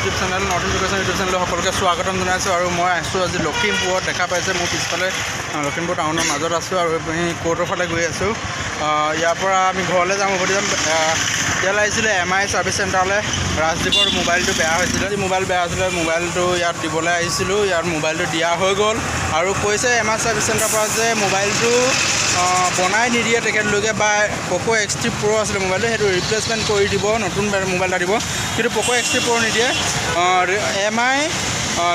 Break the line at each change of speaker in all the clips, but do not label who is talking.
YouTube channel north east location YouTube channel সকলোকে স্বাগতম জনাইছোঁ আৰু মই আছোঁ আজি লখিমপুৰত দেখা পাইছে মোৰ পিছফালে লখিমপুৰ টাউনৰ মাজত আছোঁ আৰু আমি কোৰ্টৰ ফালে গৈ আছোঁ ইয়াৰ পৰা আমি ঘৰলৈ যাম উভতি যাম ইয়ালৈ আহিছিলে MI ছাৰ্ভিচ চেণ্টাৰলৈ ৰাজদ্বীপৰ মোবাইলটো বেয়া হৈছিলে মোবাইল বেয়া হৈছিলে মোবাইলটো ইয়াত দিবলৈ আহিছিলোঁ ইয়াত মোবাইলটো দিয়া হৈ গ'ল আৰু কৈছে MI ছাৰ্ভিচ চেণ্টাৰৰ পৰা যে মোবাইলটো বনাই নিদিয়ে তেখেতলোকে বা Poco X3 Pro আছিলে মোবাইলটো সেইটো ৰিপ্লেচমেণ্ট কৰি দিব নতুন মোবাইল এটা দিব কিন্তু Poco X3 Pro নিদিয়ে MI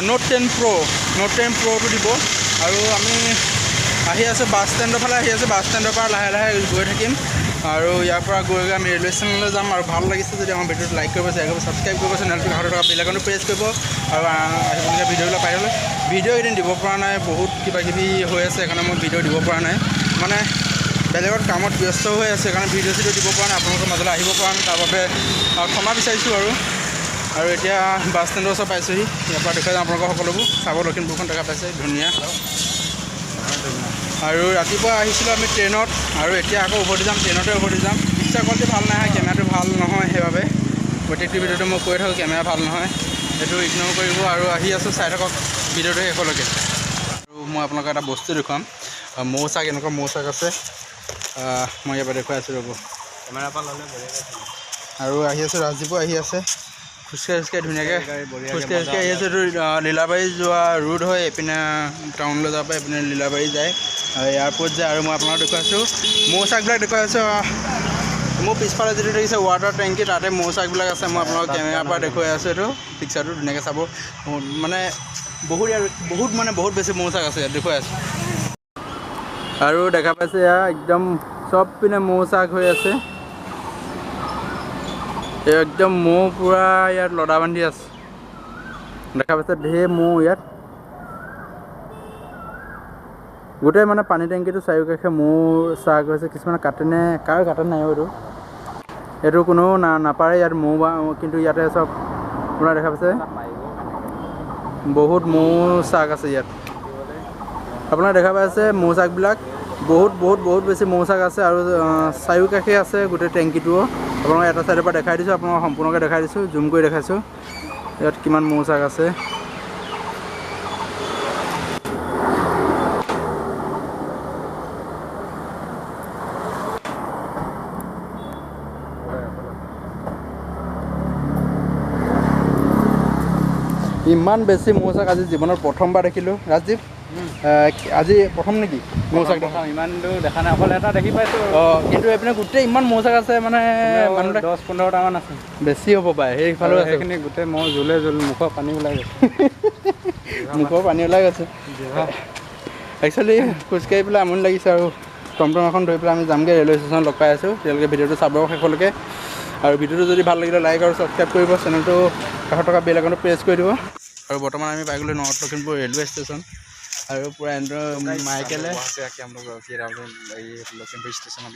Note 10 Pro টো দিব আৰু আমি আহি আছোঁ বাছ ষ্টেণ্ডৰ ফালে আহি আছোঁ বাছ ষ্টেণ্ডৰ পৰা লাহে লাহে গৈ থাকিম আৰু ইয়াৰ পৰা গৈ আমি ৰেলৱে ষ্টেচনলৈ যাম আৰু ভাল লাগিছে যদি আমাৰ ভিডিঅ'টো লাইক কৰিব শ্বেয়াৰ কৰিব ছাবস্ক্ৰাইব কৰিব চেনেলটো কাষত থকা বেল আইকনটো প্ৰেছ কৰিব আৰু আহিবলগীয়া ভিডিঅ'বিলাক পাই গ'লে ভিডিঅ' এদিন দিব পৰা নাই বহুত কিবাকিবি হৈ আছে সেইকাৰণে মই ভিডিঅ' দিব পৰা নাই মানে বেলেগত কামত ব্যস্ত হৈ আছে সেইকাৰণে ভিডিঅ' দিব পৰা নাই আপোনালোকৰ মাজলৈ আহিব পৰা নাই তাৰ বাবে ক্ষমা বিচাৰিছোঁ আৰু এতিয়া বাছ ষ্টেণ্ডৰ ওচৰত পাইছোঁহি ইয়াৰ পৰা দেখুৱাই যাম আপোনালোকৰ সকলোবোৰ চাব লখিমপুৰখন দেখা পাইছে ধুনীয়া আৰু ৰাতিপুৱা আহিছিলোঁ আমি ট্ৰেইনত আৰু এতিয়া আকৌ উভতি যাম ট্ৰেইনতে উভতি যাম পিক্সাৰ কোৱালিটি ভাল নাহে কেমেৰাটো ভাল নহয় সেইবাবে প্ৰত্যেকটো ভিডিঅ'টো মই কৈ থাকোঁ কেমেৰা ভাল নহয় সেইটো ইগন'ৰ কৰিব আৰু আহি আছোঁ চাই থাকক ভিডিঅ'টো শেষলৈকে আৰু মই আপোনালোকক এটা বস্তু দেখুৱাম মৌচাক এনেকুৱা মৌচাক আছে মই ইয়াৰ পৰা দেখুৱাই আছোঁ ৰ'ব কেমেৰা পৰা ল'লে আৰু আহি আছোঁ ৰাজদ্বীপো আহি আছে খোজকাঢ়ি ধুনীয়াকৈ খোজকাঢ়ি আহি আছোঁ এইটো লীলাবাৰী যোৱা ৰোড হয় এইপিনে টাউনলৈ যাব পাৰে এইপিনে লীলাবাৰী যায় এয়াৰপৰ্ট যায় আৰু মই আপোনাক দেখুৱাইছোঁ মৌচাকবিলাক দেখুৱাইছোঁ মোৰ পিছফালে যিটো দেখিছে ৱাটাৰ টেংকি তাতে মৌচাকবিলাক আছে মই আপোনালোকক কেমেৰাৰ পৰা দেখুৱাই আছোঁ এইটো পিক্সাৰটো ধুনীয়াকৈ চাব মানে বহুত বেছি মৌচাক আছে ইয়াত দেখুৱাই আছোঁ আৰু দেখা পাইছে এয়া একদম চব পিনে মৌচাক হৈ আছে একদম মৌ পূৰা ইয়াত লদা বান্ধি আছে দেখা পাইছে ঢেৰ মৌ ইয়াত গোটেই মানে পানী টেংকিটো চাৰিওকাষে মৌ চাক হৈছে কিছুমানে কাটেনে কাৰ কাটে নাই এইটো কোনেও নাপাৰে ইয়াত মৌ কিন্তু ইয়াতে চব আপোনাৰ দেখা পাইছে বহুত মৌ চাক আছে ইয়াত আপোনাৰ দেখা পাইছে মৌচাকবিলাক বহুত বেছি মৌচাক আছে আৰু চাৰিওকাষে আছে গোটেই টেংকিটোও আপোনালোকক এটা চাইডৰ পৰা দেখাই দিছোঁ আপোনালোকক সম্পূৰ্ণকৈ দেখাই দিছোঁ জুম কৰি দেখাইছোঁ ইয়াত কিমান মৌচাক আছে ইমান বেছি মৌচাক আজি জীৱনত প্ৰথমবাৰ দেখিলোঁ ৰাজদ্বীপ আজি প্ৰথম নেকি মৌচাক
ইমানটো দেখা নাই অকল এটা দেখি পাইছোঁ
কিন্তু এইপিনে গোটেই ইমান মৌচাক আছে মানে মানুহ
10-15টামান আছে
বেছি হ'ব পাৰে সেইফালেও
সেইখিনি গোটেই মৌ জোলে মুখৰ পানী ওলাই গৈছে
একচুৱেলি খোজকাঢ়ি পেলাই আমনি লাগিছে আৰু টমটম এখন ধৰি পেলাই আমি যামগৈ ৰেলৱে ষ্টেচনত লগ পাই আছোঁ তেওঁলোকে ভিডিঅ'টো চাব শেষলৈকে আৰু ভিডিঅ'টো যদি ভাল লাগিলে লাইক আৰু ছাবস্ক্ৰাইব কৰিব চেনেলটো কাষত থকা বেল আইকনটো প্ৰেছ কৰি দিব আৰু বৰ্তমান আমি পাই গ'লো নৰ্থ লখিমপুৰ ৰেলৱে ষ্টেচন আৰু পূৰা মাইকেলে
লখিমপুৰ ষ্টেচনত